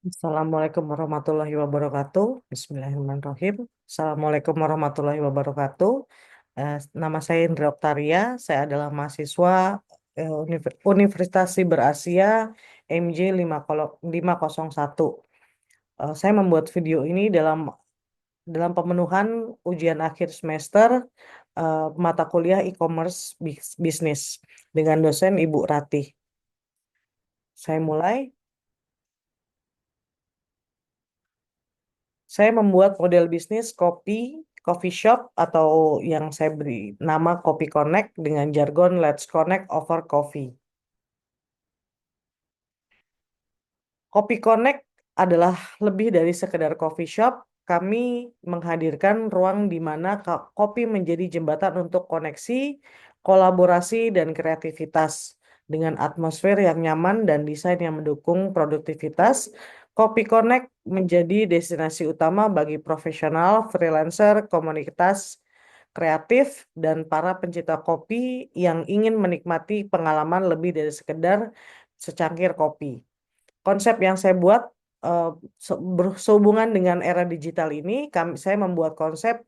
Assalamualaikum warahmatullahi wabarakatuh. Bismillahirrahmanirrahim. Assalamualaikum warahmatullahi wabarakatuh. Nama saya Indra Oktaria. Saya adalah mahasiswa Universitas Siber Asia MJ 501. Saya membuat video ini dalam pemenuhan ujian akhir semester mata kuliah e-commerce bisnis dengan dosen Ibu Ratih. Saya mulai. Saya membuat model bisnis coffee shop atau yang saya beri nama Kopi Connect dengan jargon Let's Connect over Coffee. Kopi Connect adalah lebih dari sekedar coffee shop. Kami menghadirkan ruang di mana kopi menjadi jembatan untuk koneksi, kolaborasi, dan kreativitas. Dengan atmosfer yang nyaman dan desain yang mendukung produktivitas, Kopi Connect menjadi destinasi utama bagi profesional, freelancer, komunitas kreatif, dan para pencinta kopi yang ingin menikmati pengalaman lebih dari sekedar secangkir kopi. Konsep yang saya buat eh, sehubungan dengan era digital ini, saya membuat konsep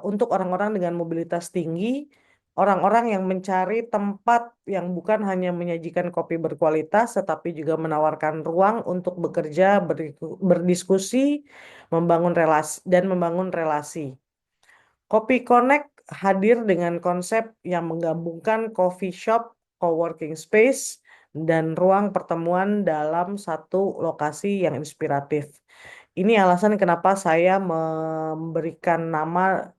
untuk orang-orang dengan mobilitas tinggi, orang-orang yang mencari tempat yang bukan hanya menyajikan kopi berkualitas, tetapi juga menawarkan ruang untuk bekerja, berdiskusi, membangun relasi. Kopi Connect hadir dengan konsep yang menggabungkan coffee shop, coworking space, dan ruang pertemuan dalam satu lokasi yang inspiratif. Ini alasan kenapa saya memberikan nama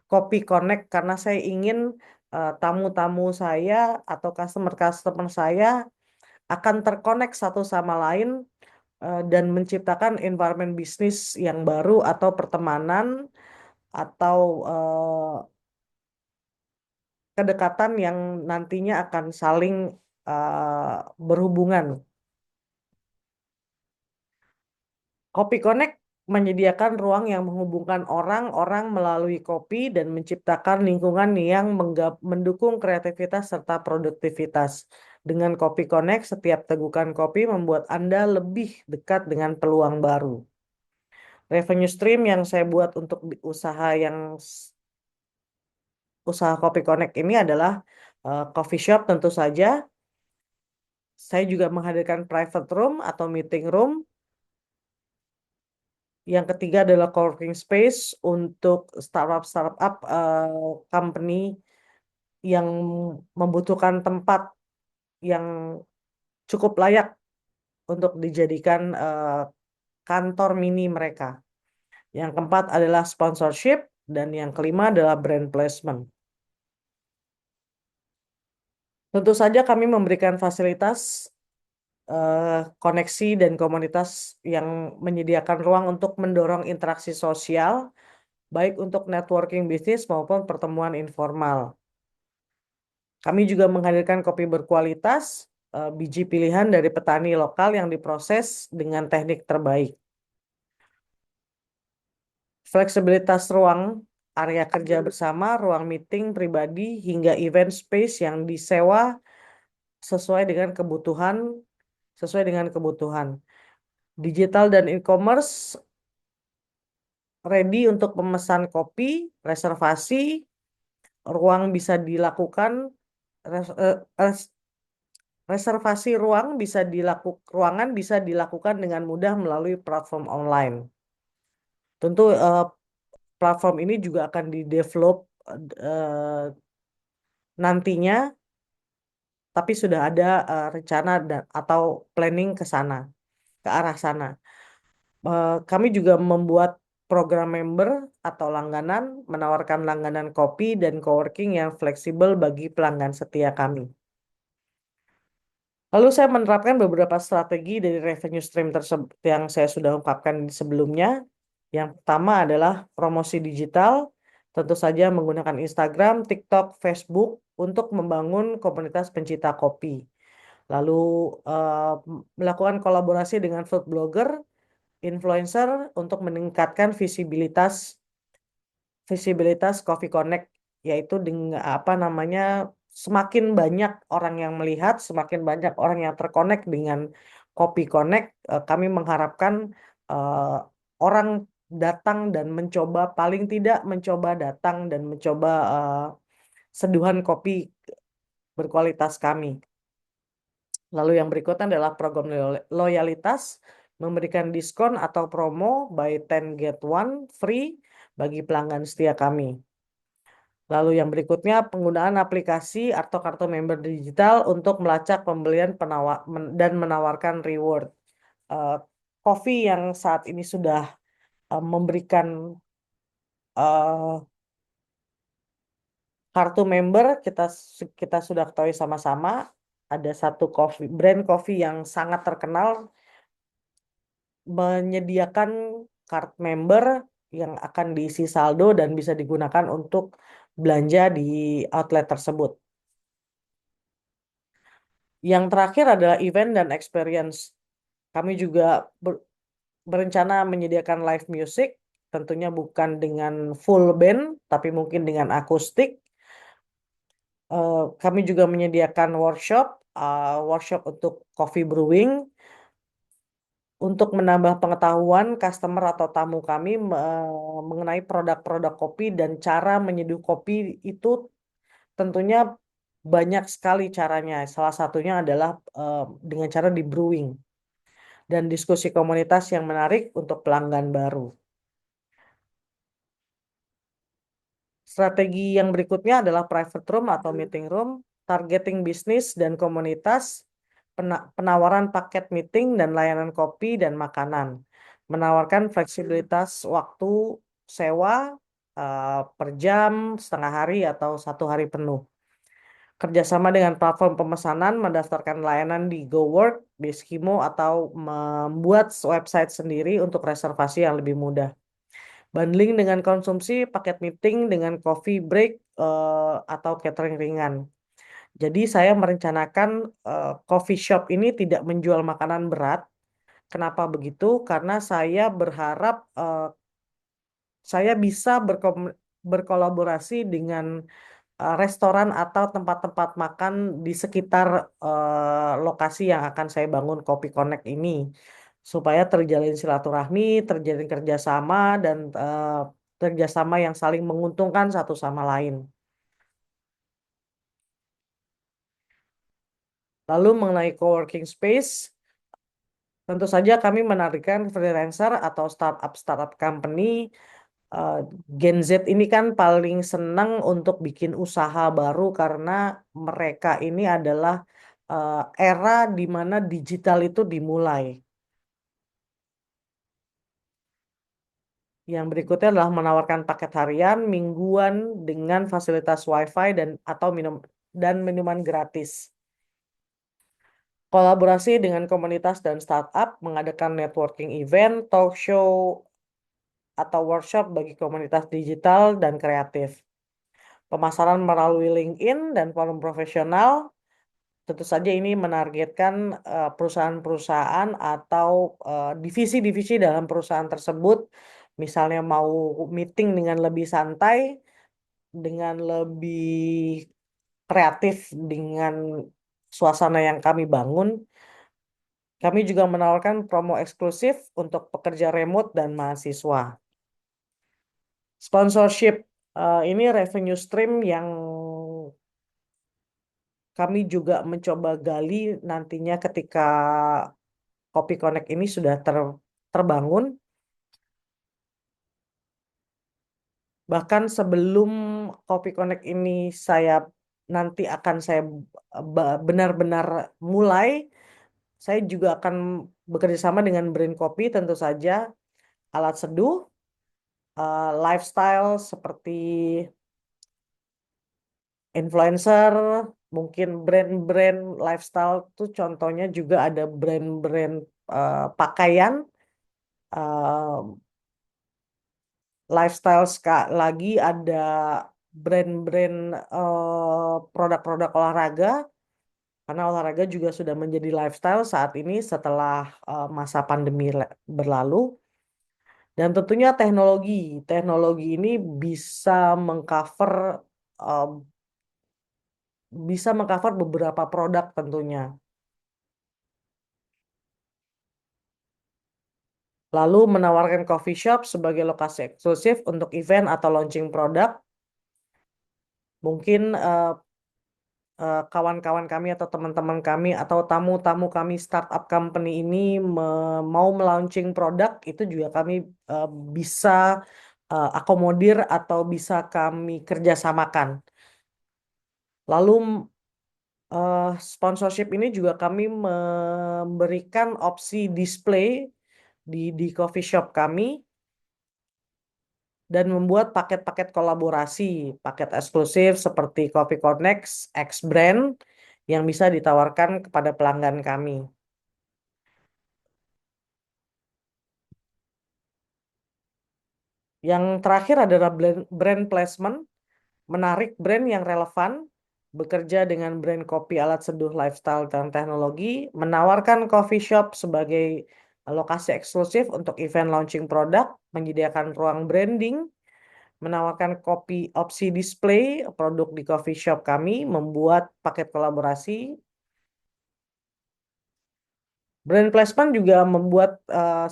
Kopi Connect karena saya ingin tamu-tamu saya atau customer-customer saya akan terkonek satu sama lain dan menciptakan environment bisnis yang baru atau pertemanan atau kedekatan yang nantinya akan saling berhubungan. Kopi Connect menyediakan ruang yang menghubungkan orang-orang melalui kopi dan menciptakan lingkungan yang mendukung kreativitas serta produktivitas. Dengan Kopi Connect, setiap tegukan kopi membuat Anda lebih dekat dengan peluang baru. Revenue stream yang saya buat untuk usaha Kopi Connect ini adalah coffee shop tentu saja. Saya juga menghadirkan private room atau meeting room. Yang ketiga adalah coworking space untuk startup company yang membutuhkan tempat yang cukup layak untuk dijadikan kantor mini mereka. Yang keempat adalah sponsorship dan yang kelima adalah brand placement. Tentu saja kami memberikan fasilitas koneksi dan komunitas yang menyediakan ruang untuk mendorong interaksi sosial, baik untuk networking bisnis maupun pertemuan informal. Kami juga menghadirkan kopi berkualitas, biji pilihan dari petani lokal yang diproses dengan teknik terbaik. Fleksibilitas ruang, area kerja bersama, ruang meeting pribadi, hingga event space yang disewa sesuai dengan kebutuhan. Digital dan e-commerce ready untuk pemesan kopi, reservasi, ruang bisa dilakukan reservasi ruangan bisa dilakukan dengan mudah melalui platform online. Tentu platform ini juga akan didevelop nantinya, tapi sudah ada rencana atau planning ke arah sana. Kami juga membuat program member atau langganan, menawarkan langganan kopi dan coworking yang fleksibel bagi pelanggan setia kami. Lalu saya menerapkan beberapa strategi dari revenue stream tersebut yang saya sudah ungkapkan sebelumnya. Yang pertama adalah promosi digital, tentu saja menggunakan Instagram, TikTok, Facebook untuk membangun komunitas pencinta kopi. Lalu melakukan kolaborasi dengan food blogger, influencer untuk meningkatkan visibilitas Coffee Connect, yaitu dengan semakin banyak orang yang melihat, semakin banyak orang yang terkonek dengan Kopi Connect, kami mengharapkan eh, orang datang dan mencoba, paling tidak mencoba datang dan mencoba seduhan kopi berkualitas kami. Lalu yang berikutnya adalah program loyalitas, memberikan diskon atau promo buy 10 get 1 free bagi pelanggan setia kami. Lalu yang berikutnya penggunaan aplikasi atau kartu member digital untuk melacak pembelian dan menawarkan reward. Eh, Coffee yang saat ini sudah memberikan eh, kartu member, kita sudah ketahui sama-sama ada satu brand coffee yang sangat terkenal menyediakan card member yang akan diisi saldo dan bisa digunakan untuk belanja di outlet tersebut. Yang terakhir adalah event dan experience. Kami juga berencana menyediakan live music, tentunya bukan dengan full band, tapi mungkin dengan akustik. Kami juga menyediakan workshop untuk coffee brewing, untuk menambah pengetahuan customer atau tamu kami mengenai produk-produk kopi dan cara menyeduh kopi itu tentunya banyak sekali caranya. Salah satunya adalah dengan cara di brewing dan diskusi komunitas yang menarik untuk pelanggan baru. Strategi yang berikutnya adalah private room atau meeting room, targeting bisnis dan komunitas, penawaran paket meeting dan layanan kopi dan makanan, menawarkan fleksibilitas waktu sewa per jam, setengah hari atau 1 hari penuh. Kerjasama dengan platform pemesanan, mendaftarkan layanan di GoWork, di Skimo, atau membuat website sendiri untuk reservasi yang lebih mudah. Bundling dengan konsumsi, paket meeting dengan coffee break atau catering ringan. Jadi saya merencanakan coffee shop ini tidak menjual makanan berat. Kenapa begitu? Karena saya berharap saya bisa berkolaborasi dengan restoran atau tempat-tempat makan di sekitar lokasi yang akan saya bangun Kopi Connect ini, supaya terjalin silaturahmi, terjalin kerjasama, dan kerjasama yang saling menguntungkan satu sama lain. Lalu mengenai coworking space, tentu saja kami menargetkan freelancer atau startup company. eh, Gen Z ini kan paling senang untuk bikin usaha baru karena mereka ini adalah era di mana digital itu dimulai. Yang berikutnya adalah menawarkan paket harian, mingguan dengan fasilitas WiFi dan minuman gratis. Kolaborasi dengan komunitas dan startup, mengadakan networking event, talk show, atau workshop bagi komunitas digital dan kreatif. Pemasaran melalui LinkedIn dan forum profesional, tentu saja ini menargetkan perusahaan-perusahaan atau divisi-divisi dalam perusahaan tersebut, misalnya mau meeting dengan lebih santai, dengan lebih kreatif, dengan suasana yang kami bangun. Kami juga menawarkan promo eksklusif untuk pekerja remote dan mahasiswa. Sponsorship ini revenue stream yang kami juga mencoba gali nantinya ketika Kopi Connect ini sudah terbangun. Bahkan sebelum Kopi Connect ini nanti akan saya benar-benar mulai, saya juga akan bekerja sama dengan brand kopi, tentu saja alat seduh, lifestyle seperti influencer, mungkin brand-brand lifestyle tuh contohnya juga ada brand-brand pakaian, eh, lifestyle lagi ada brand-brand produk-produk olahraga, karena olahraga juga sudah menjadi lifestyle saat ini setelah masa pandemi berlalu. Dan tentunya teknologi ini bisa mengcover eh, beberapa produk tentunya. Lalu menawarkan coffee shop sebagai lokasi eksklusif untuk event atau launching produk. Mungkin kawan-kawan kami atau teman-teman kami atau tamu-tamu kami startup company ini mau melaunching produk, itu juga kami eh, bisa akomodir atau bisa kami kerjasamakan. Lalu sponsorship ini juga kami memberikan opsi display di coffee shop kami dan membuat paket-paket kolaborasi, paket eksklusif seperti Coffee Connect, X Brand yang bisa ditawarkan kepada pelanggan kami. Yang terakhir adalah brand placement, menarik brand yang relevan, bekerja dengan brand kopi alat seduh lifestyle dan teknologi, menawarkan coffee shop sebagai lokasi eksklusif untuk event launching produk, menyediakan ruang branding, menawarkan kopi opsi display produk di coffee shop kami, membuat paket kolaborasi. Brand placement juga membuat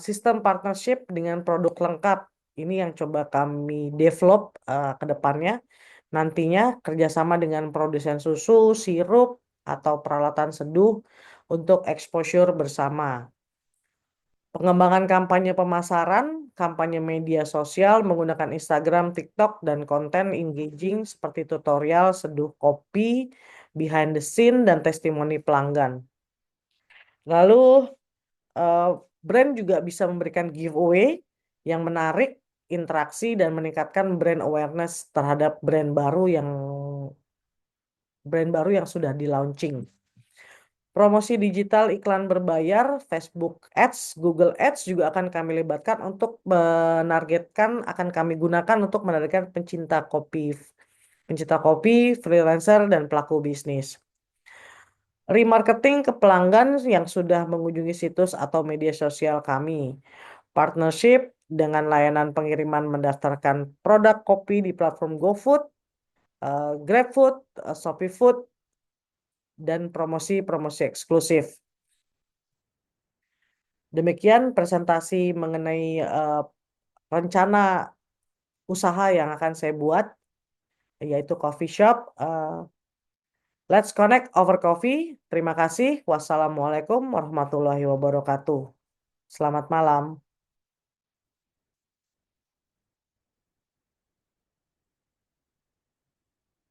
sistem partnership dengan produk lengkap. Ini yang coba kami develop ke depannya. Nantinya kerjasama dengan produsen susu, sirup, atau peralatan seduh untuk exposure bersama. Pengembangan kampanye pemasaran, kampanye media sosial menggunakan Instagram, TikTok, dan konten engaging seperti tutorial seduh kopi, behind the scene, dan testimoni pelanggan. Lalu eh, brand juga bisa memberikan giveaway yang menarik, interaksi, dan meningkatkan brand awareness terhadap brand baru yang sudah di launching. Promosi digital iklan berbayar, Facebook Ads, Google Ads juga akan kami libatkan untuk akan kami gunakan untuk menargetkan pencinta kopi, freelancer, dan pelaku bisnis. Remarketing ke pelanggan yang sudah mengunjungi situs atau media sosial kami. Partnership dengan layanan pengiriman mendaftarkan produk kopi di platform GoFood, GrabFood, Shopee Food, dan promosi-promosi eksklusif. Demikian presentasi mengenai rencana usaha yang akan saya buat, yaitu coffee shop. Let's connect over coffee. Terima kasih. Wassalamualaikum warahmatullahi wabarakatuh. Selamat malam.